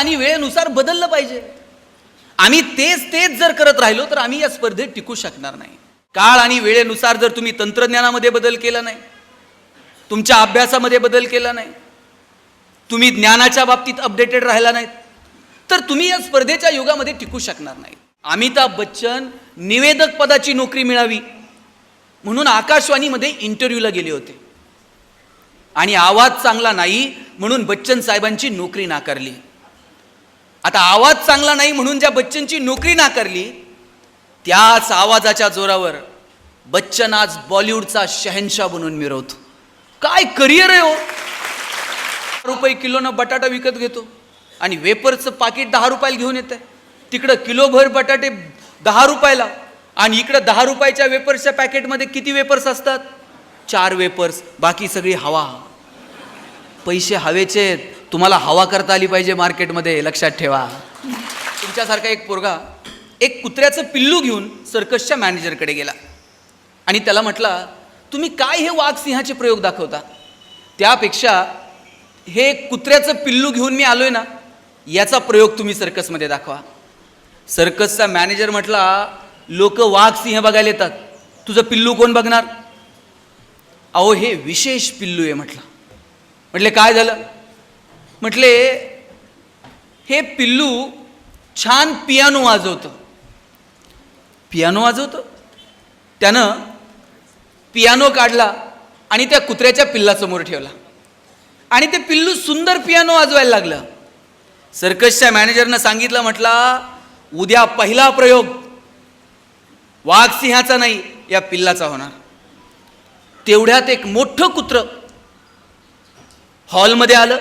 आणि वेळेनुसार बदललं पाहिजे. आम्ही तेच जर करत राहिलो तर आम्ही या स्पर्धेत टिकू शकणार नाही. काळ आणि वेळेनुसार जर तुम्ही तंत्रज्ञानामध्ये बदल केला नाही, तुमच्या अभ्यासामध्ये बदल केला नाही, तुम्ही ज्ञानाच्या बाबतीत अपडेटेड राहिला नाहीत, तर तुम्ही या स्पर्धेच्या युगामध्ये टिकू शकणार नाही. अमिताभ बच्चन निवेदक पदाची नोकरी मिळावी म्हणून आकाशवाणीमध्ये इंटरव्ह्यूला गेले होते आणि आवाज चांगला नाही म्हणून बच्चन साहेबांची नोकरी नाकारली. आता आवाज चांगला नाही म्हणून ज्या बच्चनची नोकरी नाकारली, त्याच आवाजाच्या जोरावर बच्चन आज बॉलिवूडचा शहनशाह बनून मिरवतो. काय करिअर आहे हो. ₹10 किलोनं बटाटा विकत घेतो आणि वेपर्सचं पाकिट 10 रुपयाला घेऊन येत आहे. तिकडं किलोभर बटाटे 10 रुपयाला आणि इकडं 10 रुपयाच्या वेपर्सच्या पॅकेटमध्ये किती वेपर्स असतात? 4 वेपर्स, बाकी सगळी हवा. पैसे हवेचे, तुम्हाला हवा करता आली पाहिजे मार्केटमध्ये, लक्षात ठेवा. तुमच्यासारखा एक पोरगा एक कुत्र्याचं पिल्लू घेऊन सर्कसच्या मॅनेजरकडे गेला आणि त्याला म्हटला, तुम्ही काय हे वाघ सिंहाचे प्रयोग दाखवता, त्यापेक्षा हे कुत्र्याचं पिल्लू घेऊन मी आलोय ना, याचा प्रयोग तुम्ही सर्कसमध्ये दाखवा. सर्कसचा मॅनेजर म्हटला, लोक वाघ सिंह बघायला येतात, तुझं पिल्लू कोण बघणार? अहो हे विशेष पिल्लू आहे म्हटलं. म्हटले काय झालं? म्हटले हे पिल्लू छान पियानो वाजवतं. पियानो वाजवतं? त्यानं पियानो काढला आणि त्या कुत्र्याच्या पिल्लासमोर ठेवला आणि ते पिल्लू सुंदर पियानो वाजवायला लागलं. सर्कसच्या मॅनेजरनं सांगितलं, म्हटला उद्या पहिला प्रयोग वाघ सिंहाचा नाही, या पिल्लाचा होणार. तेवढ्यात एक मोठं कुत्रं हॉलमध्ये आलं,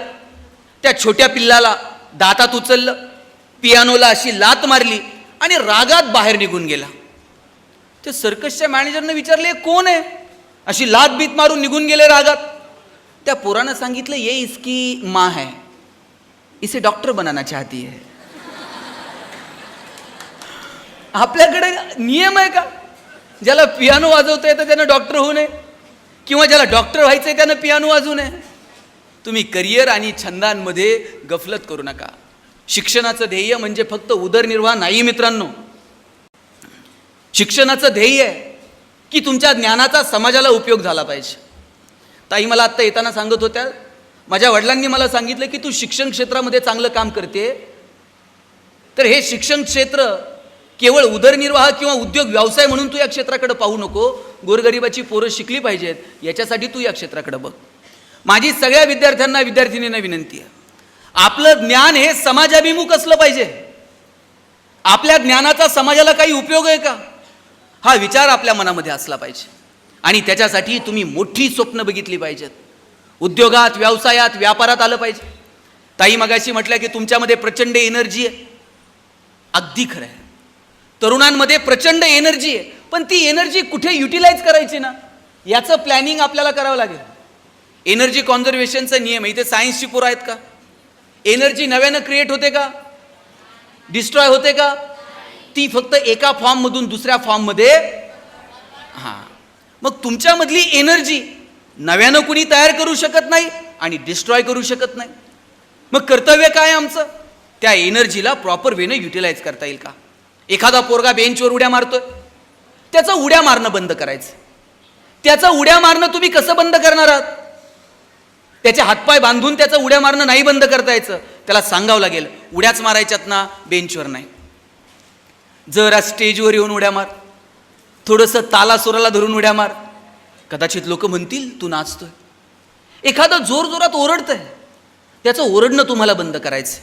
त्या छोट्या पिल्लाला दातात उचललं, पियानोला अशी लात मारली आणि रागात बाहेर निघून गेला. ते सर्कसच्या मॅनेजरनं विचारले, कोण आहे? अशी लात बीत मारून निघून गेले रागात. त्या पोरानं सांगितलं, ये इसकी माँ है, इसे डॉक्टर बनाना चाहती है. आपल्याकडे नियम आहे का? ज्याला पियानो वाजवता येतं त्यानं डॉक्टर होऊ नये, किंवा ज्याला डॉक्टर व्हायचंय त्यानं पियानो वाजवू नये? तुम्ही करिअर आणि छंदांमध्ये गफलत करू नका. शिक्षणाचं ध्येय म्हणजे फक्त उदरनिर्वाह नाही मित्रांनो. शिक्षणाचं ध्येय आहे की तुमच्या ज्ञानाचा समाजाला उपयोग झाला पाहिजे. ताई मला आत्ता येताना सांगत होत्या, माझ्या वडिलांनी मला सांगितलं की तू शिक्षण क्षेत्रामध्ये चांगलं काम करते, तर हे शिक्षण क्षेत्र केवळ उदरनिर्वाह किंवा उद्योग व्यवसाय म्हणून तू या क्षेत्राकडे पाहू नको. गोरगरिबाची पोरं शिकली पाहिजेत, याच्यासाठी तू या क्षेत्राकडे बघ. माझी सगळ्या विद्यार्थ्यांना विद्यार्थिनींना विनंती आहे, आपलं ज्ञान हे समाजाभिमुख असलं पाहिजे. आपल्या ज्ञानाचा समाजाला काही उपयोग आहे का, हा विचार आपल्या मनामध्ये असला पाहिजे. आणि त्याच्यासाठी तुम्ही मोठी स्वप्न बघितली पाहिजेत. उद्योगात, व्यवसायात, व्यापारात आलं पाहिजे. ताई मगाशी म्हटलं की तुमच्यामध्ये प्रचंड एनर्जी आहे. अगदी खरं आहे, तरुणांमध्ये प्रचंड एनर्जी आहे, पण ती एनर्जी कुठे युटिलाइज करायची ना, याचं प्लॅनिंग आपल्याला करावं लागेल. एनर्जी कॉन्झर्वेशनचा नियम आहे. इथे सायन्सची पोरं आहेत का? एनर्जी नव्यानं क्रिएट होते का, डिस्ट्रॉय होते का? ती फक्त एका फॉर्ममधून दुसऱ्या फॉर्ममध्ये. मग तुमच्यामधली एनर्जी नव्यानं कुणी तयार करू शकत नाही आणि डिस्ट्रॉय करू शकत नाही. मग कर्तव्य काय आमचं? त्या एनर्जीला प्रॉपर वेनं युटिलाइज करता येईल का? एखादा पोरगा बेंचवर उड्या मारतोय, त्याचं उड्या मारणं बंद करायचं. त्याचं उड्या मारणं तुम्ही कसं बंद करणार आहात? त्याचे हातपाय बांधून त्याचं उड्या मारणं नाही बंद करता यायचं. त्याला सांगावं लागेल, उड्याच मारायच्यात ना, बेंचवर नाही. जरा स्टेजवर येऊन उड्या मार, थोडंसं तालासुराला धरून उड्या मार, कदाचित लोक म्हणतील तू नाचतोय. एखादं जोरजोरात ओरडतंय, त्याचं ओरडणं तुम्हाला बंद करायचं.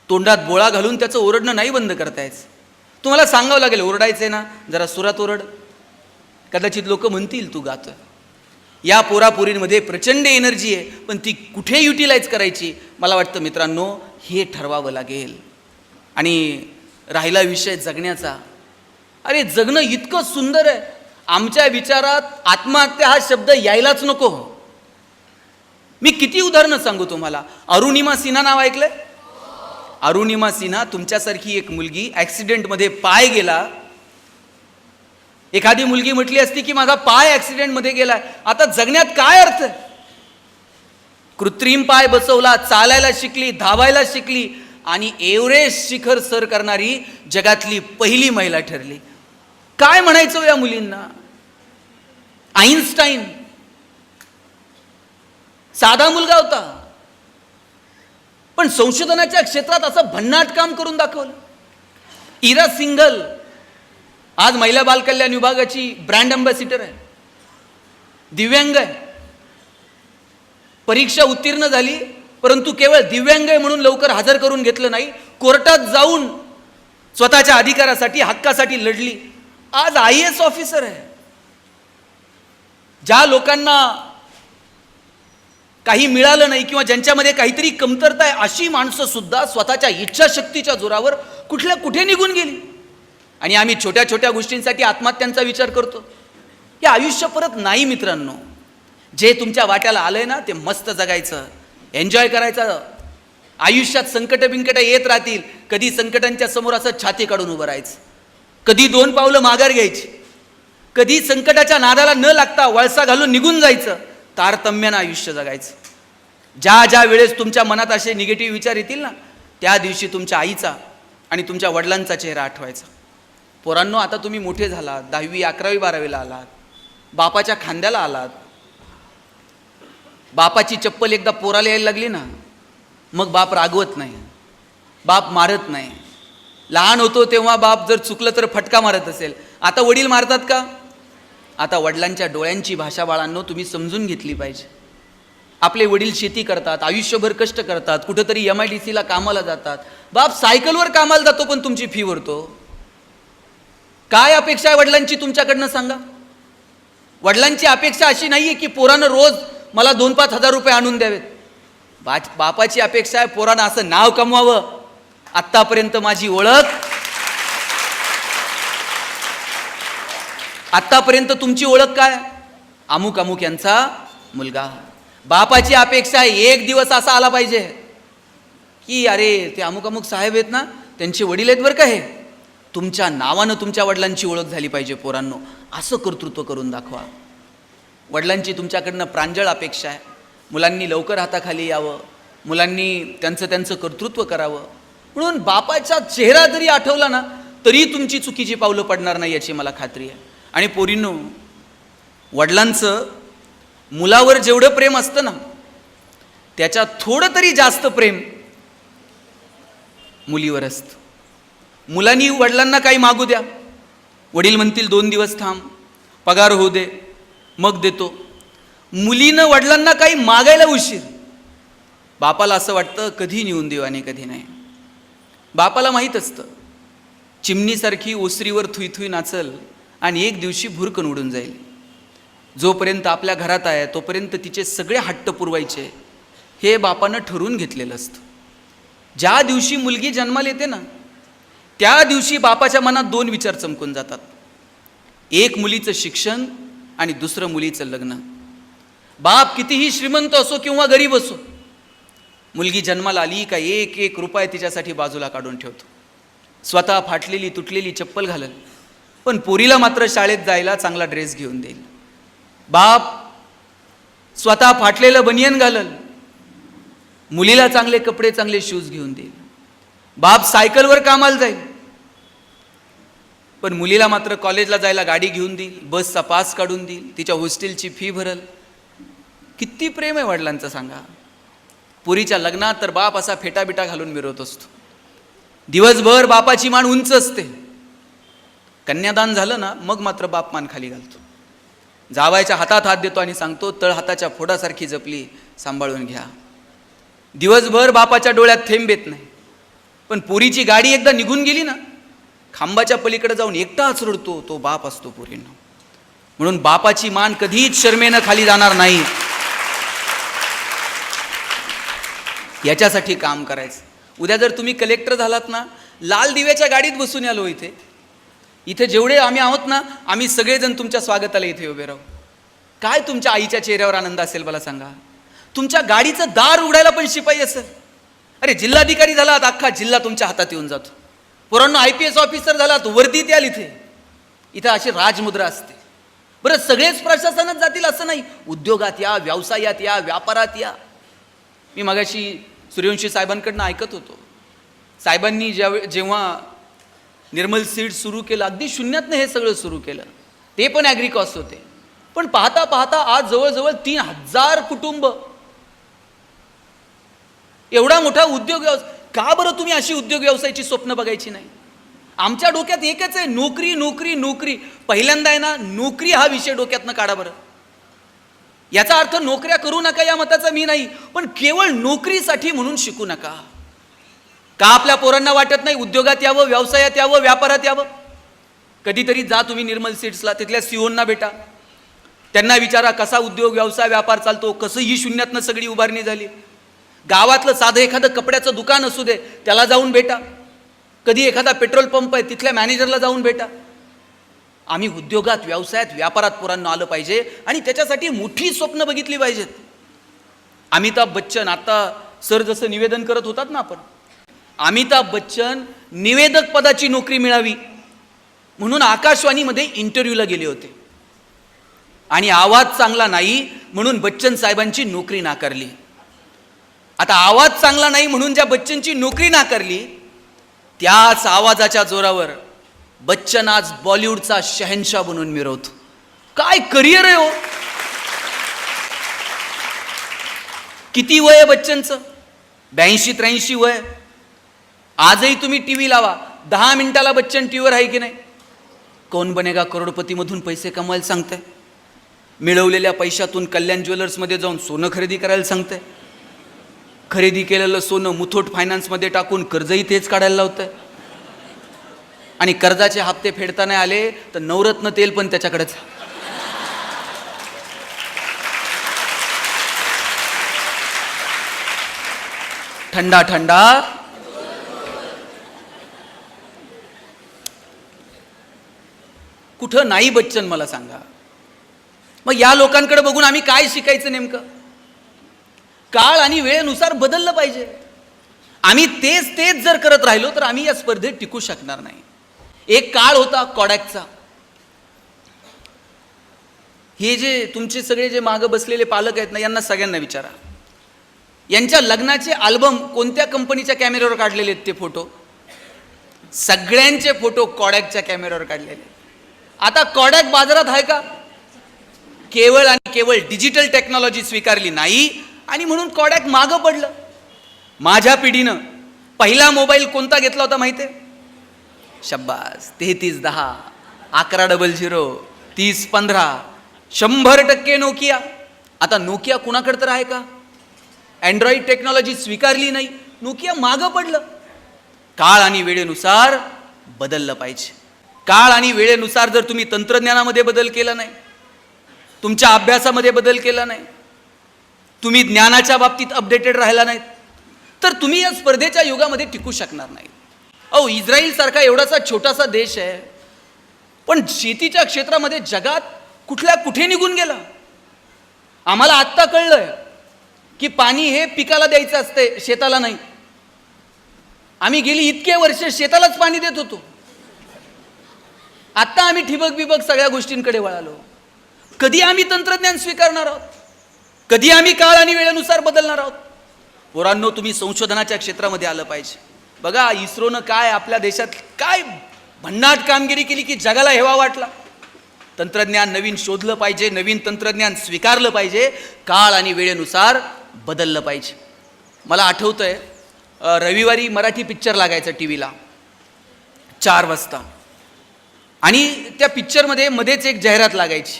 तोंडात बोळा घालून त्याचं ओरडणं नाही बंद करता यायचं. तुम्हाला सांगावं लागेल, ओरडायचंय ना, जरा सुरात ओरड, कदाचित लोक म्हणतील तू गातोय. या पोरापोरींमध्ये प्रचंड एनर्जी आहे, पण ती कुठे युटिलाइज करायची, मला वाटतं मित्रांनो हे ठरवावं लागेल. आणि राहिला विषय जगण्याचा, अरे जगणं इतकं सुंदर आहे, आमच्या विचारात आत्महत्या हा शब्द यायलाच नको. मी किती उदाहरणं सांगू तुम्हाला. अरुणिमा सिन्हा नाव ऐकलंय? अरुणिमा सिन्हा तुमच्यासारखी एक मुलगी ॲक्सिडेंटमध्ये पाय गेला. एखादी मुलगी म्हटली असती की माझा पाय ॲक्सिडेंटमध्ये गेलाय, आता जगण्यात काय अर्थ? कृत्रिम पाय बसवला, चालायला शिकली, धावायला शिकली आणि एव्हरेस्ट शिखर सर करणारी जगातली पहिली महिला ठरली. काय म्हणायचं या मुलींना? आईन्स्टाईन साधा मुलगा होता, पण संशोधनाच्या क्षेत्रात असं भन्नाट काम करून दाखवलं. इरा सिंगल आज महिला बालकल्याण विभागाची ब्रँड अँबॅसिडर आहे, दिव्यांग आहे, परीक्षा उत्तीर्ण झाली, परंतु केवळ दिव्यांग आहे म्हणून लवकर हजर करून घेतलं नाही, कोर्टात जाऊन स्वतःच्या अधिकारासाठी हक्कासाठी लढली. आज IAS ऑफिसर आहे. ज्या लोकांना काही मिळालं नाही किंवा ज्यांच्यामध्ये काहीतरी कमतरता आहे अशी माणसं सुद्धा स्वतःच्या इच्छाशक्तीच्या जोरावर कुठे निघून गेली. आणि आम्ही छोट्या छोट्या गोष्टींसाठी आत्महत्यांचा विचार करतो. हे आयुष्य परत नाही मित्रांनो. जे तुमच्या वाट्याला आलंय ना ते मस्त जगायचं, एन्जॉय करायचं. आयुष्यात संकट बिंकट येत राहतील, कधी संकटांच्या समोर असं छाती काढून उभं राहायचं, कधी 2 पावलं माघार घ्यायची, कधी संकटाच्या नादाला न लागता वळसा घालून निघून जायचं. तारतम्यानं आयुष्य जगायचं. ज्या ज्या वेळेस तुमच्या मनात असे निगेटिव्ह विचार येतील ना, त्या दिवशी तुमच्या आईचा आणि तुमच्या वडिलांचा चेहरा आठवायचा. पोरांनो, आता तुम्ही मोठे झालात, 10वी 11वी 12वीला आलात, बापाच्या खांद्याला आलात. बापाची चप्पल एकदा पोराला यायला लागली ना, मग बाप रागवत नाही, बाप मारत नाही. लहान होतो तेव्हा बाप जर चुकलं तर फटका मारत असेल, आता वडील मारतात का? आता वडिलांच्या डोळ्यांची भाषा बाळांनो तुम्ही समजून घेतली पाहिजे. आपले वडील शेती करतात, आयुष्यभर कष्ट करतात, कुठंतरी MIDCला कामाला जातात. बाप सायकलवर कामाला जातो पण तुमची फी भरतो. काय अपेक्षा आहे वडिलांची तुमच्याकडनं सांगा? वडिलांची अपेक्षा अशी नाहीये की पोरानं रोज मला 2-5 हजार रुपये आणून द्यावेत. बापाची अपेक्षा आहे पोरानं असं नाव कमवावं, आत्तापर्यंत माझी ओळख, आत्तापर्यंत तुमची ओळख काय? अमुक अमुक यांचा मुलगा. बापाची अपेक्षा आहे एक दिवस असा आला पाहिजे की अरे ते अमुक अमुक साहेब आहेत ना, त्यांचे वडील आहेत बरं का, हे तुमच्या नावानं तुमच्या वडिलांची ओळख झाली पाहिजे. पोरांनो, असं कर्तृत्व करून दाखवा. वडिलांची तुमच्याकडनं प्रांजळ अपेक्षा आहे. मुलांनी लवकर हाताखाली यावं, मुलांनी त्यांचं कर्तृत्व करावं. म्हणून बापाचा चेहरा जरी आठवला ना तरी तुमची चुकीची पावलं पडणार नाही याची मला खात्री आहे. आणि पोरींनो, वडिलांचं मुलावर जेवढं प्रेम असतं ना त्याच्या थोडं तरी जास्त प्रेम मुलीवर असतं. मुलांनी वडिलांना काही मागू द्या, वडील म्हणतील 2 दिवस थांब, पगार होऊ दे, मग देतो. मुलीनं वडिलांना काही मागायला उशीर, बापाला असं वाटतं कधी नेऊन देऊ आणि कधी नाही. बापाला माहीत असतं चिमणीसारखी ओसरीवर थुई नाचल आणि एक दिवशी भुरकन उडून जाईल. जोपर्यंत आपल्या घरात आहे तोपर्यंत तिचे सगळे हट्ट पुरवायचे हे बापानं ठरवून घेतलेलं असतं. ज्या दिवशी मुलगी जन्माला येते ना त्या दिवशी बापाच्या मनात 2 विचार चमकून जातात. एक मुलीचं शिक्षण आणि दुसरं मुलीचं लग्न. बाप कितीही श्रीमंत असो किंवा गरीब असो, मुलगी जन्माला आली का 1-1 रुपया तिच्यासाठी बाजूला काढून ठेवतो. स्वतः फाटलेली तुटलेली चप्पल घालल, पण पोरीला मात्र शाळेत जायला चांगला ड्रेस घेऊन देईल. बाप स्वतः फाटलेलं बनियन घालल, मुलीला चांगले कपडे चांगले शूज घेऊन देईल. बाप सायकलवर कामाला जाईल, पण मुलीला मात्र कॉलेजला जायला गाडी घेऊन देईल, बसचा पास काढून देईल, तिच्या हॉस्टेलची फी भरल. किती प्रेम आहे वडिलांचं सांगा. पुरीच्या लग्नात तर बाप असा फेटाबिटा घालून मिरवत असतो. दिवसभर बापाची मान उंच असते. कन्यादान झालं ना मग मात्र बाप मान खाली घालतो, जावायच्या हातात हात देतो आणि सांगतो तळ हाताच्या फोडासारखी जपली, सांभाळून घ्या. दिवसभर बापाच्या डोळ्यात थेंब येत नाही, पण पोरीची गाडी एकदा निघून गेली ना खांबाच्या पलीकडे जाऊन एकटाच रडतो तो बाप असतो पोरींना. म्हणून बापाची मान कधीच शर्मेनं खाली जाणार नाही. याच्यासाठी काम करायचं. उद्या जर तुम्ही कलेक्टर झालात ना, लाल दिव्याच्या गाडीत बसून आलो इथे जेवढे आम्ही आहोत ना, आम्ही सगळेजण तुमच्या स्वागताला इथे उभे राहू. काय तुमच्या आईच्या चेहऱ्यावर आनंद असेल मला सांगा. तुमच्या गाडीचं दार उघडायला पण शिपाई असेल. अरे जिल्हाधिकारी झालात, अख्खा जिल्हा तुमच्या हातात येऊन जातो. पोरांनो, IPS ऑफिसर झालात, वर्दीत याल इथे अशी राजमुद्रा असते. बरं, सगळेच प्रशासनात जातील असं नाही. उद्योगात या, व्यवसायात या, व्यापारात या. मी मगाशी सूर्यवंशी साहेबांकडनं ऐकत होतो, साहेबांनी जेव्हा निर्मल सीड्स सुरू केलं, अगदी शून्यातनं हे सगळं सुरू केलं, ते पण ॲग्री कॉस्ट होते. पण पाहता पाहता आज जवळजवळ 3000 कुटुंब, एवढा मोठा उद्योग व्यवसाय. का बरं तुम्ही अशी उद्योग व्यवसायाची स्वप्न बघायची नाही? आमच्या डोक्यात एकच आहे, नोकरी नोकरी नोकरी. पहिल्यांदा आहे ना, नोकरी हा विषय डोक्यातनं काढा बरं. याचा अर्थ नोकऱ्या करू नका या मताचा मी नाही, पण केवळ नोकरीसाठी म्हणून शिकू नका. का आपल्या पोरांना वाटत नाही उद्योगात यावं, व्यवसायात यावं, व्यापारात यावं? कधीतरी जा तुम्ही निर्मल सीड्सला, तिथल्या सीओना भेटा, त्यांना विचारा कसा उद्योग व्यवसाय व्यापार चालतो, कसं ही शून्यातनं सगळी उभारणी झाली. गावातलं साधं एखादं कपड्याचं दुकान असू दे, त्याला जाऊन भेटा. कधी एखादा पेट्रोल पंप आहे, तिथल्या मॅनेजरला जाऊन भेटा. आम्ही उद्योगात व्यवसायात व्यापारात पोरांना आलं पाहिजे आणि त्याच्यासाठी मोठी स्वप्न बघितली पाहिजेत. अमिताभ बच्चन, आता सर जसं निवेदन करत होतात ना, आपण अमिताभ बच्चन निवेदक पदाची नोकरी मिळावी म्हणून आकाशवाणीमध्ये इंटरव्ह्यूला गेले होते आणि आवाज चांगला नाही म्हणून बच्चन साहेबांची नोकरी नाकारली. आता आवाज चांगला नाही म्हणून ज्या बच्चनची नोकरी नाकारली, त्याच आवाजाच्या जोरावर बच्चन आज बॉलिवूडचा शहनशाह बनून मिरवतो. काय करिअर आहे हो! किती वय आहे बच्चनचं? 82-83 वय. आजही तुम्ही टीव्ही लावा, 10 मिनिटाला बच्चन टीव्हीवर आहे की नाही? कौन बनेगा करोडपती मधून पैसे कमवायला सांगताय, मिळवलेल्या पैशातून कल्याण ज्वेलर्समध्ये जाऊन सोनं खरेदी करायला सांगताय, खरेदी केलेलं सोनं मुथूट फायनान्समध्ये टाकून कर्जही तेच काढायला लावतंय, आणि कर्जाचे हप्ते फेडता नाही आले तर नवरत्न तेल पण त्याच्याकडेच. ठंडा ठंडा कुठं नाही बच्चन, मला सांगा. मग या लोकांकडे बघून आम्ही काय शिकायचं नेमकं? काळ आणि वेळेनुसार बदललं पाहिजे. आम्ही तेच तेच जर करत राहिलो तर आम्ही या स्पर्धेत टिकू शकणार नाही. एक काळ होता कॉडॅकचा. हे जे तुमचे सगळे जे मागं बसलेले पालक आहेत ना, यांना सगळ्यांना विचारा, यांच्या लग्नाचे अल्बम कोणत्या कंपनीच्या कॅमेऱ्यावर काढलेले आहेत? ते फोटो सगळ्यांचे फोटो कॉडॅकच्या कॅमेऱ्यावर काढलेले. आता कॉडॅक बाजारात आहे का? केवळ आणि केवळ डिजिटल टेक्नॉलॉजी स्वीकारली नाही आणि म्हणून कॉडॅक मागं पडलं. माझ्या पिढीनं पहिला मोबाईल कोणता घेतला होता माहिती आहे? शब्बास, 3310, 1100, 3015, 100% नोकिया. आता नोकिया कुणाकडे तर आहे का? अँड्रॉइड टेक्नॉलॉजी स्वीकारली नाही, नोकिया मागं पडलं. काळ आणि वेळेनुसार बदललं पाहिजे. काळ आणि वेळेनुसार जर तुम्ही तंत्रज्ञानामध्ये बदल केला नाही, तुमच्या अभ्यासामध्ये बदल केला नाही, तुम्ही ज्ञानाच्या बाबतीत अपडेटेड राहिला नाहीत, तर तुम्ही या स्पर्धेच्या युगामध्ये टिकू शकणार नाही. अहो, इस्रायल सारखा एवढासा छोटासा देश आहे, पण शेतीच्या क्षेत्रामध्ये जगात कुठल्या कुठे निघून गेला. आम्हाला आत्ता कळलंय की पाणी हे पिकाला द्यायचं असते, शेताला नाही. आम्ही गेली इतके वर्ष शेतालाच पाणी देत होतो. आता आम्ही ठिबक बिबक सगळ्या गोष्टींकडे वळालो. कधी आम्ही तंत्रज्ञान स्वीकारणार आहोत? कधी आम्ही काळ आणि वेळेनुसार बदलणार आहोत? पोरांनो, तुम्ही संशोधनाच्या क्षेत्रामध्ये आलं पाहिजे. बघा, इस्रोनं काय आपल्या देशात काय भन्नाट कामगिरी केली की जगाला हेवा वाटला. तंत्रज्ञान नवीन शोधलं पाहिजे, नवीन तंत्रज्ञान स्वीकारलं पाहिजे, काळ आणि वेळेनुसार बदललं पाहिजे. मला आठवतंय, रविवारी मराठी पिक्चर लागायचा टीव्हीला 4 वाजता, आणि त्या पिक्चरमध्ये मध्येच एक जाहिरात लागायची.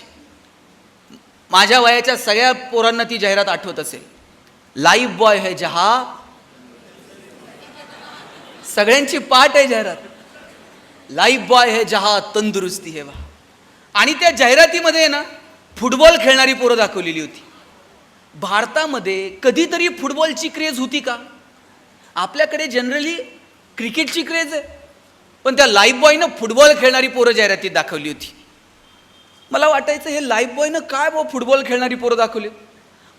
माझ्या वयाच्या सगळ्या पोरांना ती जाहिरात आठवत असेल. लाईफ बॉय है जहा, सगळ्यांची पाठ आहे जाहिरात. लाईफ बॉय है जहा तंदुरुस्ती है वहा. आणि त्या जाहिरातीमध्ये ना फुटबॉल खेळणारी पोरं दाखवलेली होती. भारतामध्ये कधीतरी फुटबॉलची क्रेज होती का? आपल्याकडे जनरली क्रिकेटची क्रेज आहे, पण त्या लाईफ बॉयनं फुटबॉल खेळणारी पोरं जाहिरातीत दाखवली होती. मला वाटायचं हे लाईफ बॉयनं काय फुटबॉल खेळणारी पोरं दाखवली.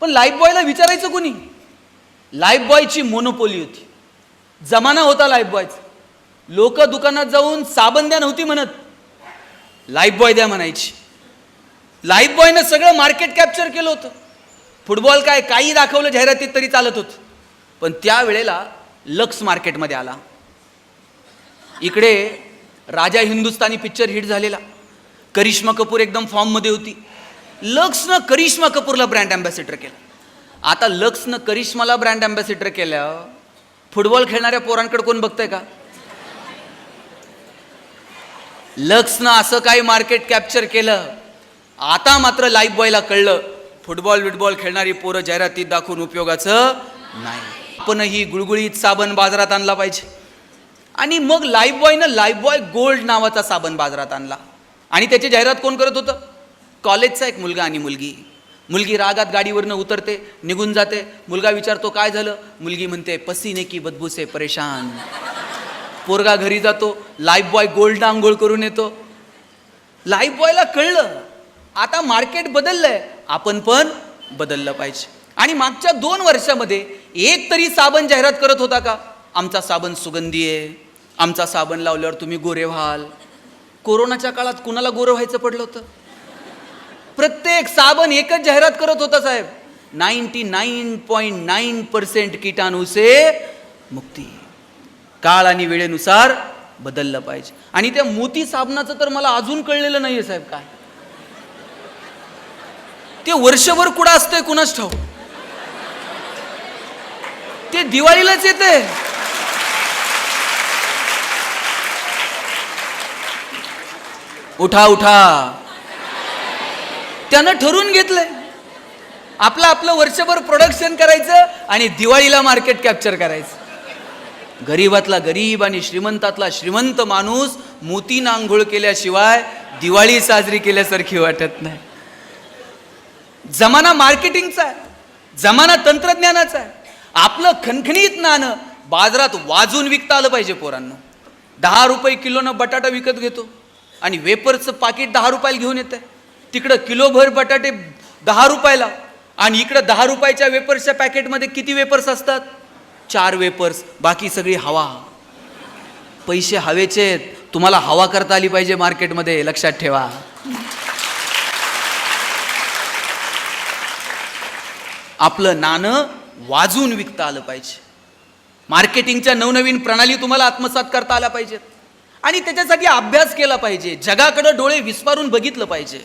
पण लाईफ बॉयला विचारायचं कोणी? लाईफ बॉयची मोनोपोली होती. जमाना होता लाईफ बॉयचा. लोक दुकानात जाऊन साबण द्या नव्हती म्हणत, लाईफ बॉय द्या म्हणायची. लाईफ बॉयनं सगळं मार्केट कॅप्चर केलं होतं. फुटबॉल काही दाखवलं जाहिरातीत तरी चालत होतं. पण त्यावेळेला लक्स मार्केटमध्ये आला. इकडे राजा हिंदुस्तानी पिक्चर हिट झालेला, करिश्मा कपूर एकदम फॉर्ममध्ये होती. लक्सनं करिश्मा कपूरला ब्रँड अँबॅसेडर केलं. आता लक्सनं करिश्माला ब्रँड अँबॅसेडर केलं, फुटबॉल खेळणाऱ्या पोरांकडे कोण बघतंय का? लक्सनं असं काही मार्केट कॅप्चर केलं. आता मात्र लाईफ बॉयला कळलं, फुटबॉल खेळणारी पोरं जाहिरातीत दाखवून उपयोगाचं नाही. आपणही गुळगुळीत साबण बाजारात आणला पाहिजे. आणि मग लाईफ बॉय गोल्ड नावाचा साबण बाजारात आणला. आणि त्याची जाहिरात कोण करत होतं? कॉलेजचा एक मुलगा आणि मुलगी रागात गाडीवरनं उतरते, निघून जाते. मुलगा विचारतो काय झालं? मुलगी म्हणते पसीने की बदबू से परेशान. पोरगा घरी जातो, लाईफ बॉय गोल्ड आंघोळ करून येतो. लाईफ बॉयला कळलं आता मार्केट बदललंय, आपण पण बदललं पाहिजे. आणि मागच्या 2 वर्षामध्ये एक तरी साबण जाहिरात करत होता का? आमचा साबण सुगंधी आहे, आमचा साबण लावल्यावर तुम्ही गोरे व्हाल. कोरोनाच्या काळात कुणाला गोरं व्हायचं पडलं होतं? प्रत्येक साबण एकच जाहिरात करत होता साहेब, 99.9% कीटाणू से मुक्ती. काळ आणि वेळेनुसार बदललं पाहिजे. आणि त्या मोती साबणाचं तर मला अजून कळलेलं नाहीये साहेब, काय ते वर्षभर कुठं असतंय कुणाच ठाऊक. ते दिवाळीलाच येते. उठा त्यानं ठरवून घेतलंय आपलं वर्षभर प्रोडक्शन करायचं आणि दिवाळीला मार्केट कॅप्चर करायचं. गरीबातला गरीब आणि श्रीमंतातला श्रीमंत माणूस मोतीनं आंघोळ केल्याशिवाय दिवाळी साजरी केल्यासारखी वाटत नाही. जमाना मार्केटिंगचा आहे, जमाना तंत्रज्ञानाचा आहे. आपलं खणखणीत नाणं बाजारात वाजून विकता आलं पाहिजे. पोरांनो 10 रुपये किलोनं बटाटा विकत घेतो आणि वेपर्सचं पाकिट 10 रुपयाला घेऊन येतं. तिकडं किलोभर बटाटे 10 रुपयाला आणि इकडं 10 रुपयाच्या वेपर्सच्या पॅकेटमध्ये किती वेपर्स असतात? 4 वेपर्स, बाकी सगळी हवा. पैसे हवेचे, तुम्हाला हवा करता आली पाहिजे मार्केटमध्ये, लक्षात ठेवा. आपलं नाणं वाजून विकता आलं पाहिजे. मार्केटिंगच्या नवनवीन प्रणाली तुम्हाला आत्मसात करता आल्या पाहिजेत आणि त्याच्यासाठी अभ्यास केला पाहिजे. जगाकडे डोळे विस्फारून बघितलं पाहिजे.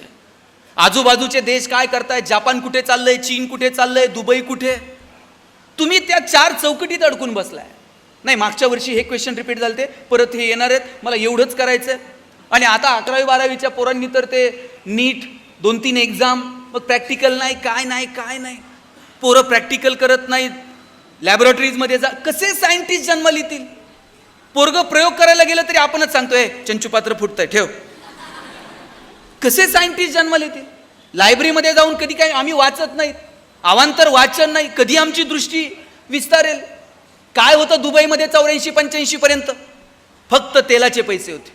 आजूबाजूचे देश काय करतायत, जापान कुठे चाललंय, चीन कुठे चाललंय, दुबई कुठे. तुम्ही त्या 4 चौकटीत अडकून बसलाय. नाही, मागच्या वर्षी हे क्वेश्चन रिपीट झालते, परत हे येणार आहेत, मला एवढंच करायचंय. आणि आता 11वी 12वीच्या पोरांनी तर ते नीट 2-3 एक्झाम, मग प्रॅक्टिकल नाही, काय नाही. पोरं प्रॅक्टिकल करत नाहीत, लॅबोरेटरीजमध्ये जा. कसे सायंटिस्ट जन्माला येतील? पोरग प्रयोग करायला गेलं तरी आपणच सांगतोय चंचुपात्र फुटतंय ठेव. कसे सायंटिस्ट जन्माला येतील? लायब्ररीमध्ये जाऊन कधी काय आम्ही वाचत नाहीत, अवांतर वाचन नाही. कधी आमची दृष्टी विस्तारेल? काय होतं दुबईमध्ये 84-85 पर्यंत? फक्त तेलाचे पैसे होते.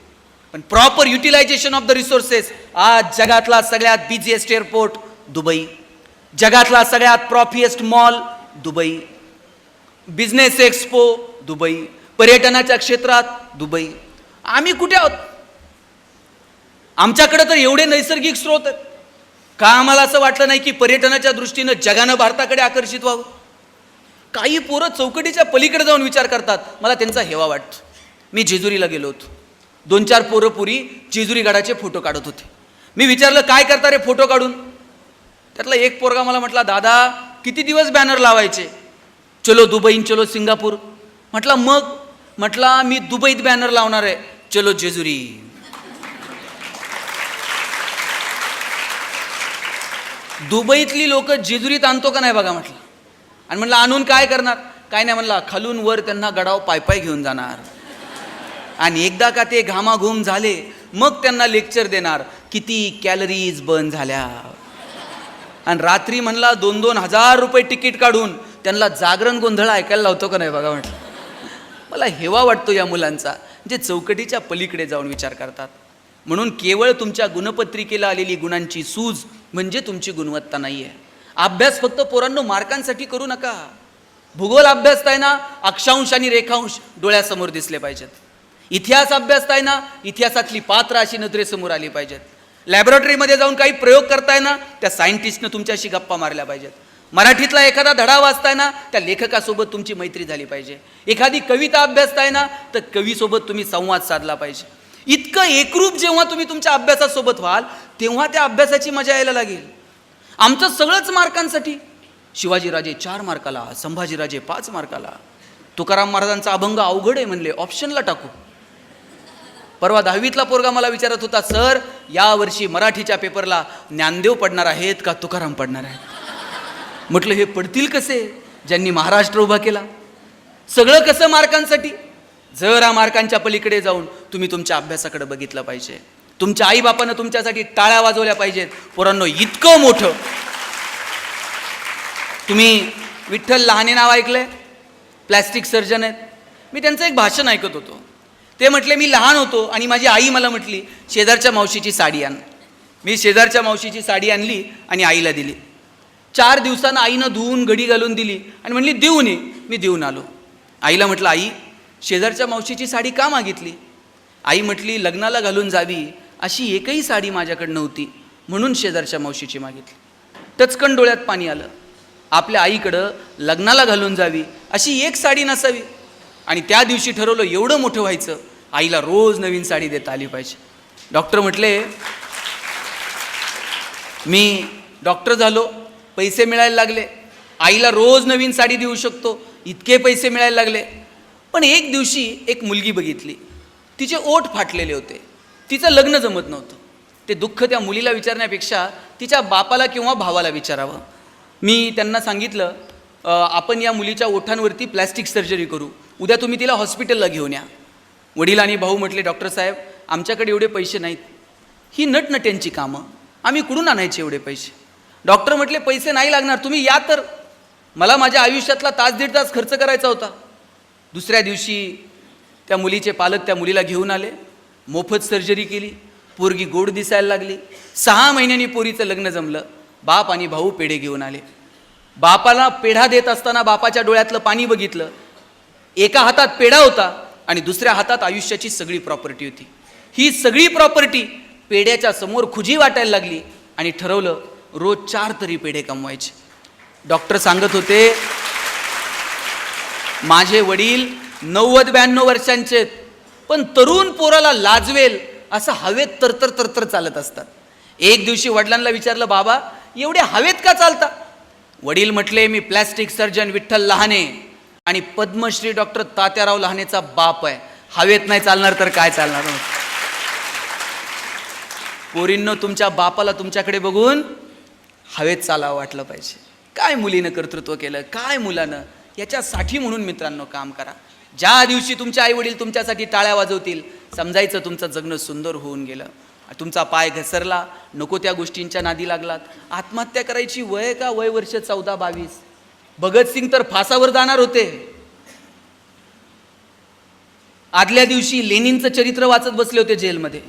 पण proper utilization of the resources. आज जगातला सगळ्यात बिझिएस्ट एअरपोर्ट दुबई, जगातला सगळ्यात प्रॉफिएस्ट mall Dubai, business expo Dubai, पर्यटनाच्या क्षेत्रात दुबई. आम्ही कुठे आहोत? आमच्याकडे तर एवढे नैसर्गिक स्रोत आहेत का आम्हाला असं वाटलं नाही की पर्यटनाच्या दृष्टीनं जगानं भारताकडे आकर्षित व्हावं? काही पोरं चौकटीच्या पलीकडे जाऊन विचार करतात, मला त्यांचा हेवा वाटतो. मी जेजुरीला गेलो होतो, 2-4 पोरं पुरी जेजुरी गडाचे फोटो काढत होते. मी विचारलं काय करता रे फोटो काढून? त्यातला एक पोरगा मला म्हटला, दादा किती दिवस बॅनर लावायचे? चलो दुबई, चलो सिंगापूर. म्हटला मी दुबईत बॅनर लावणार आहे, चलो जेजुरी. दुबईतली लोक जेजुरीत आणतो का नाही बघा म्हटलं. आणि म्हटलं आणून काय करणार? काय नाही म्हणला, खालून वर त्यांना गडाव पायपाय घेऊन जाणार आणि एकदा का ते घामाघूम झाले मग त्यांना लेक्चर देणार किती कॅलरीज बर्न झाल्या. आणि रात्री म्हणला 2-2 हजार रुपये तिकीट काढून त्यांना जागरण गोंधळ ऐकायला लावतो का नाही बघा म्हटलं. मला हेवा वाटतो या मुलांचा, जे चौकटीच्या पलीकडे जाऊन विचार करतात. म्हणून केवळ तुमच्या गुणपत्रिकेला आलेली गुणांची सूज म्हणजे तुमची गुणवत्ता नाही आहे. अभ्यास फक्त पोरांनो मार्कांसाठी करू नका. भूगोल अभ्यासताय ना, अक्षांश आणि रेखांश डोळ्यासमोर दिसले पाहिजेत. इतिहास अभ्यासताय ना, इतिहासातली पात्र अशी नजरेसमोर आली पाहिजेत. लॅबोरेटरीमध्ये जाऊन काही प्रयोग करताय ना, त्या सायंटिस्टनं तुमच्याशी गप्पा मारल्या पाहिजेत. मराठीतला एखादा धडा वाचताय ना, त्या लेखकासोबत तुमची मैत्री झाली पाहिजे. एखादी कविता अभ्यासताय ना, तर कवीसोबत तुम्ही संवाद साधला पाहिजे. इतकं एकरूप जेव्हा तुम्ही तुमच्या अभ्यासासोबत व्हाल, तेव्हा त्या अभ्यासाची मजा यायला लागेल. आमचं सगळंच मार्कांसाठी. शिवाजीराजे 4 मार्काला, संभाजीराजे 5 मार्काला. तुकाराम महाराजांचा अभंग अवघड आहे म्हणले, ऑप्शनला टाकू. परवा 10वीतला पोरगा मला विचारत होता, सर यावर्षी मराठीच्या पेपरला ज्ञानदेव पडणार आहेत का तुकाराम पडणार आहेत? म्हटलं हे पडतील कसे ज्यांनी महाराष्ट्र उभा केला? सगळं कसं मार्कांसाठी? जरा मार्कांच्या पलीकडे जाऊन तुम्ही तुमच्या अभ्यासाकडे बघितलं पाहिजे. तुमच्या आईबापानं तुमच्यासाठी टाळ्या वाजवल्या पाहिजेत. पोरांनो, इतकं मोठं. तुम्ही विठ्ठल लहाने नाव ऐकलंय? प्लॅस्टिक सर्जन आहेत. मी त्यांचं एक भाषण ऐकत होतो. ते म्हटले, मी लहान होतो आणि माझी आई मला म्हटली शेजारच्या मावशीची साडी आण. मी शेजारच्या मावशीची साडी आणली आणि आईला दिली. 4 दिवसांना आईनं धुवून घडी घालून दिली आणि म्हणली देऊन ये. मी देऊन आलो. आईला म्हटलं, आई शेजारच्या मावशीची साडी का मागितली? आई म्हटली, लग्नाला घालून जावी अशी एकही साडी माझ्याकडे नव्हती, म्हणून शेजारच्या मावशीची मागितली. टचकन डोळ्यात पाणी आलं. आपल्या आईकडं लग्नाला घालून जावी अशी एक साडी नसावी. आणि त्या दिवशी ठरवलं, एवढं मोठं व्हायचं, आईला रोज नवीन साडी देता आली पाहिजे. डॉक्टर म्हटले, मी डॉक्टर झालो, पैसे मिळायला लागले, आईला रोज नवीन साडी देऊ शकतो, इतके पैसे मिळायला लागले. पण एक दिवशी एक मुलगी बघितली, तिचे ओठ फाटलेले होते, तिचं लग्न जमत नव्हतं. ते दुःख त्या मुलीला विचारण्यापेक्षा तिच्या बापाला किंवा भावाला विचारावं. मी त्यांना सांगितलं, आपण या मुलीच्या ओठांवरती प्लॅस्टिक सर्जरी करू, उद्या तुम्ही तिला हॉस्पिटलला घेऊन या. वडील आणि भाऊ म्हटले, डॉक्टर साहेब आमच्याकडे एवढे पैसे नाहीत, ही नटनट्यांची कामं, आम्ही कुठून आणायचे एवढे पैसे? डॉक्टर म्हटले, पैसे नाही लागणार, तुम्ही या तर. मला माझ्या आयुष्यातला 1.5 तास खर्च करायचा होता. दुसऱ्या दिवशी त्या मुलीचे पालक त्या मुलीला घेऊन आले, मोफत सर्जरी केली, पोरगी गोड दिसायला लागली. 6 महिन्यांनी पोरीचं लग्न जमलं. बाप आणि भाऊ पेढे घेऊन आले. बापाला पेढा देत असताना बापाच्या डोळ्यातलं पाणी बघितलं. एका हातात पेढा होता आणि दुसऱ्या हातात आयुष्याची सगळी प्रॉपर्टी होती. ही सगळी प्रॉपर्टी पेढ्याच्या समोर खुजी वाटायला लागली आणि ठरवलं रोज 4 तरी पेढे कमवायचे. डॉक्टर सांगत होते, माझे वडील 90-92 वर्षांचे आहेत, पण तरुण पोराला लाजवेल असं हवेत तरतर तरतर चालत असतात. एक दिवशी वडिलांना विचारलं, बाबा एवढे हवेत का चालता? वडील म्हटले, मी प्लॅस्टिक सर्जन विठ्ठल लहाने आणि पद्मश्री डॉक्टर तात्याराव लहानेचा बाप आहे, हवेत नाही चालणार तर काय चालणार? पोरींनो, तुमच्या बापाला तुमच्याकडे बघून हवेत चालावं वाटलं पाहिजे. काय मुलीनं कर्तृत्व केलं, काय मुलानं, याच्यासाठी म्हणून मित्रांनो काम करा. ज्या दिवशी तुमचे आई वडील तुमच्यासाठी टाळ्या वाजवतील, समजायचं तुमचं जगणं सुंदर होऊन गेलं. तुमचा पाय घसरला, नको त्या गोष्टींच्या नादी लागलात. आत्महत्या करायची वय का? वय वर्ष 14-22. भगतसिंग तर फासावर जाणार होते. आदल्या दिवशी लेनिनचं चरित्र वाचत बसले होते जेलमध्ये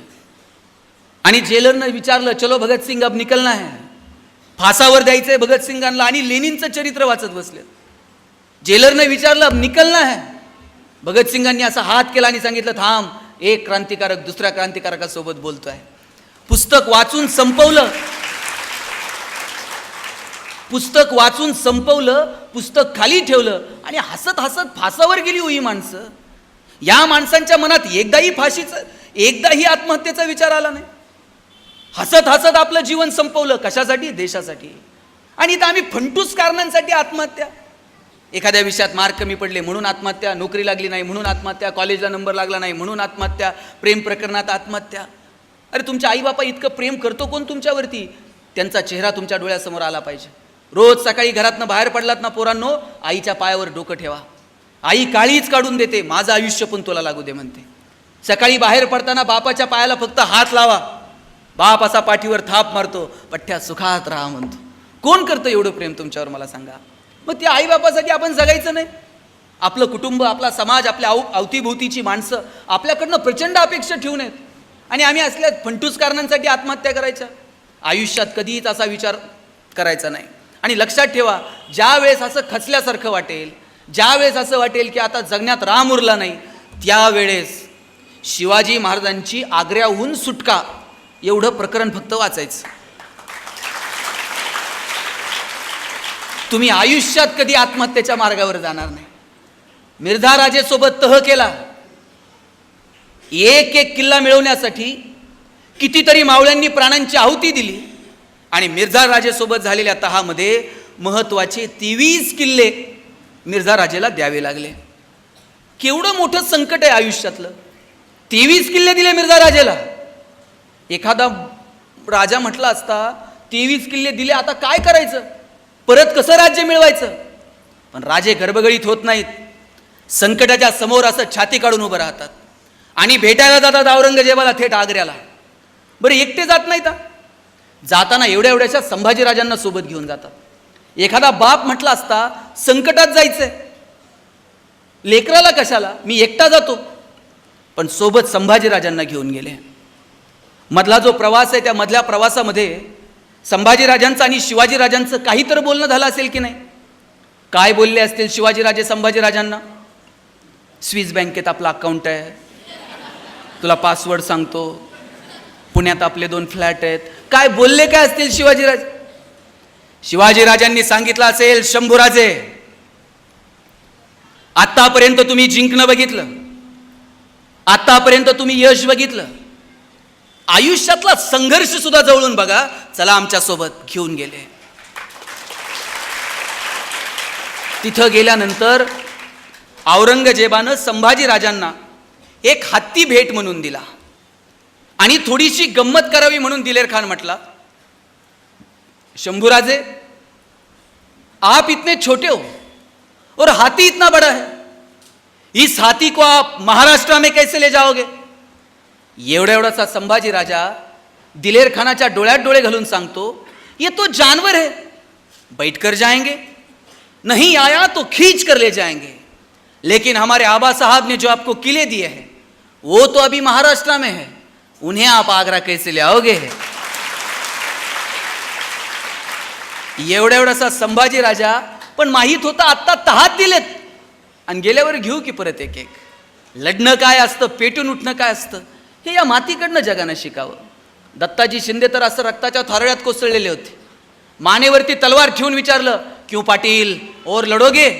आणि जेलरनं विचारलं, चलो भगतसिंग अब निकलना है. फासावर द्यायचंय भगतसिंगांना आणि लेनिनचं चरित्र वाचत बसले. जेलरनं विचारलं, अब निकलना है. भगतसिंगांनी असा हात केला आणि सांगितलं, थांब, एक क्रांतिकारक दुसऱ्या क्रांतिकारकासोबत बोलतोय. पुस्तक वाचून संपवलं, पुस्तक खाली ठेवलं आणि हसत हसत फासावर गेली ही माणसं. या माणसांच्या मनात एकदाही आत्महत्येचा विचार आला नाही. हसत हसत आपलं जीवन संपवलं. कशासाठी? देशासाठी. आणि इथं आम्ही फंटूस कारणांसाठी आत्महत्या. एखाद्या विषयात मार्क कमी पडले म्हणून आत्महत्या, नोकरी लागली नाही म्हणून आत्महत्या, कॉलेजला नंबर लागला नाही म्हणून आत्महत्या, प्रेम प्रकरणात आत्महत्या. अरे तुमच्या आईबापा इतकं प्रेम करतो कोण तुमच्यावरती? त्यांचा चेहरा तुमच्या डोळ्यासमोर आला पाहिजे. रोज सकाळी घरातनं बाहेर पडलात ना पोरांनो, आईच्या पायावर डोकं ठेवा. आई काळीच काढून देते, माझं आयुष्य पण तुला लागू दे म्हणते. सकाळी बाहेर पडताना बापाच्या पायाला फक्त हात लावा. बाप असा पाठीवर थाप मारतो, पठ्ठ्या सुखात राहा म्हणतो. कोण करतं एवढं प्रेम तुमच्यावर मला सांगा? मग त्या आईबापासाठी आपण जगायचं नाही? आपलं कुटुंब, आपला समाज, आपल्या अवतीभोवतीची माणसं आपल्याकडनं प्रचंड अपेक्षा ठेवून आहेत आणि आम्ही असल्या फंटूस कारणांसाठी आत्महत्या करायच्या? आयुष्यात कधीच असा विचार करायचा नाही. आणि लक्षात ठेवा, ज्या वेळेस असं खचल्यासारखं वाटेल, ज्या वेळेस असं वाटेल की आता जगण्यात राम उरला नाही, त्यावेळेस शिवाजी महाराजांची आग्र्याहून सुटका एवढं प्रकरण फक्त वाचायचं. तुम्ही आयुष्यात कधी आत्महत्येच्या मार्गावर जाणार नाही. मिर्झा राजेसोबत तह केला. एक एक किल्ला मिळवण्यासाठी कितीतरी मावळ्यांनी प्राणांची आहुती दिली आणि मिर्झा राजेसोबत झालेल्या तहामध्ये महत्वाचे 23 किल्ले मिर्झा राजेला द्यावे लागले. केवढं मोठं संकट आहे आयुष्यातलं. 23 किल्ले दिले मिर्झा राजेला. एखादा राजा म्हटला असता 23 किल्ले दिले, आता काय करायचं, परत कसं राज्य मिळवायचं. पण राजे गर्भगळीत होत नाहीत. संकटाच्या समोर असं छाती काढून उभं राहतात आणि भेटायला जातात औरंगजेबाला थेट आग्र्याला. बरं एकटे जात नाहीत, जाताना एवढ्या एवढ्याशा संभाजीराजांना सोबत घेऊन जातात. एखादा बाप म्हटला असता संकटात जायचंय, लेकराला कशाला, मी एकटा जातो, पण सोबत संभाजीराजांना घेऊन गेले. मधला जो प्रवास आहे त्या मधल्या प्रवासामध्ये संभाजीराजांचं आणि शिवाजीराजांचं काही तर बोलणं झालं असेल की नाही. काय बोलले असतील शिवाजीराजे संभाजीराजांना. स्विस बँकेत आपला अकाउंट आहे, तुला पासवर्ड सांगतो, पुण्यात आपले 2 फ्लॅट आहेत. काय बोलले काय असतील शिवाजीराजे. शिवाजीराजांनी सांगितलं असेल, शंभूराजे आतापर्यंत तुम्ही जिंकणं बघितलं, आतापर्यंत तुम्ही यश बघितलं, आयुष्यातला संघर्ष सुद्धा जवळून बघा, चला आमच्या सोबत. घेऊन गेले. तिथं गेल्यानंतर औरंगजेबानं संभाजीराजांना एक हत्ती भेट म्हणून दिला आणि थोडीशी गंमत करावी म्हणून दिलेर खान म्हटला, शंभूराजे आप इतने छोटे हो और हाथी इतना बड़ा है, इस हाथी को आप महाराष्ट्र में कैसे ले जाओगे. एवढा एवढासा संभाजी राजा दिलेर खानाच्या डोळ्यात डोळे घालून सांगतो, ये तो जानवर है, बैठकर जाएंगे, नहीं आया तो खींच कर ले जाएंगे, लेकिन हमारे आबा साहब ने जो आपको किले दिए हैं वो तो अभी महाराष्ट्र में है, उन्हें आप आगरा कैसे ले आओगे. एवढा एवढासा संभाजी राजा, पण माहीत होता आत्ता तहात दिलेत आणि गेल्यावर घेऊ की परत एक एक. लढणं काय असतं, पेटून उठणं काय असतं, हे या मातीकडनं जगानं शिकावं. दत्ताजी शिंदे तर असं रक्ताच्या थारोळ्यात कोसळलेले होते. मानेवरती तलवार ठेवून विचारलं, क्यों पाटील और लढोगे.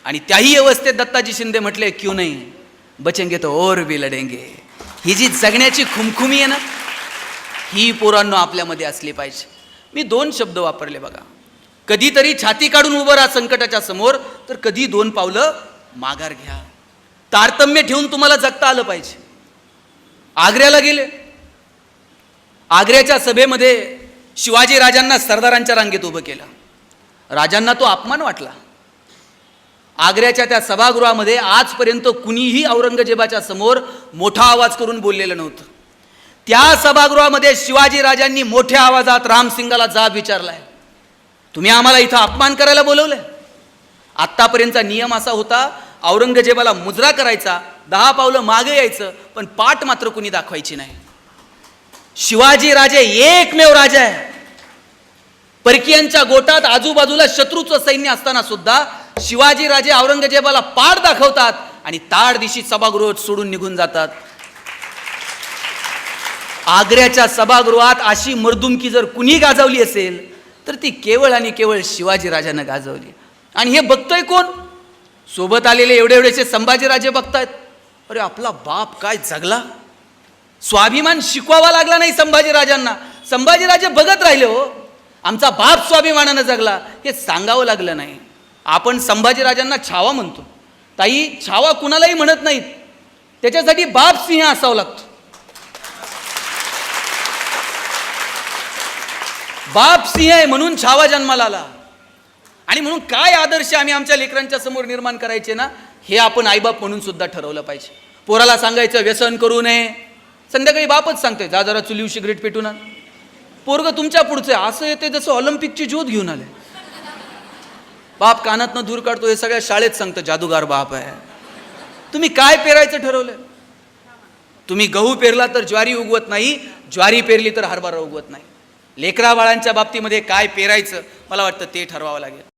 आणि त्याही अवस्थेत दत्ताजी शिंदे म्हटले, क्यों नाही, बचेंगे तो और भी लढेंगे. ही जी जगण्याची खुमखुमी आहे ना, ही पोरांनो आपल्यामध्ये असली पाहिजे. मी 2 शब्द वापरले बघा. कधीतरी छाती काढून उभं राहा संकटाच्या समोर, तर कधी 2 पावलं माघार घ्या. तारतम्य ठेवून तुम्हाला जगता आलं पाहिजे. आग्र्याला गेले. आग्र्याच्या सभेमध्ये शिवाजी राजांना सरदारांच्या रांगेत उभं केलं. राजांना तो अपमान वाटला. आग्र्याच्या त्या सभागृहामध्ये आजपर्यंत कुणीही औरंगजेबाच्या समोर मोठा आवाज करून बोललेलं नव्हतं. त्या सभागृहामध्ये शिवाजी राजांनी मोठ्या आवाजात रामसिंगाला जाब विचारलाय, तुम्ही आम्हाला इथं अपमान करायला बोलवलंय. आत्तापर्यंतचा नियम असा होता, औरंगजेबाला मुजरा करायचा, 10 पावलं मागे यायचं, पण पाठ मात्र कुणी दाखवायची नाही. शिवाजी राजे एकमेव राजा आहे. परकीयांच्या गोटात आजूबाजूला शत्रूचं सैन्य असताना सुद्धा शिवाजी राजे औरंगजेबाला पाठ दाखवतात आणि ताड दिशी सभागृह सोडून निघून जातात. आग्र्याच्या सभागृहात अशी मर्दुमकी जर कुणी गाजवली असेल तर ती केवळ आणि केवळ शिवाजी राजानं गाजवली. आणि हे बघतोय कोण? सोबत आलेले एवढे एवढेचे संभाजीराजे बघतायत, अरे आपला बाप काय जगला. स्वाभिमान शिकवावा लागला नाही संभाजीराजांना. संभाजीराजे बघत राहिले, हो आमचा बाप स्वाभिमानानं जगला, हे सांगावं लागलं नाही. आपण संभाजीराजांना छावा म्हणतो. ताई, छावा कुणालाही म्हणत नाहीत, त्याच्यासाठी बाप सिंह असावं लागतो. बाप सिंह आहे म्हणून छावा जन्माला आला. आणि म्हणून काय आदर्श आम्ही आमच्या लेकरांच्या समोर निर्माण करायचे ना, हे आपण आईबाप म्हणून सुद्धा ठरवलं पाहिजे. पोराला सांगायचं व्यसन करू नये, संध्याकाळी बापच सांगतोय जा जरा चुलीव सिगरेट पेटून आण. पोरग तुमच्या पुढचं असं येते जसं ऑलिम्पिकची ज्योत घेऊन आले. बाप कानातनं दूर काढतो, हे सगळ्या शाळेत सांगतं जादूगार बाप आहे. तुम्ही काय पेरायचं ठरवलंय? तुम्ही गहू पेरला तर ज्वारी उगवत नाही, ज्वारी पेरली तर हरभरा उगवत नाही. लेकरा बाळांच्या बाबतीमध्ये काय पेरायचं मला वाटतं ते ठरवावं लागेल.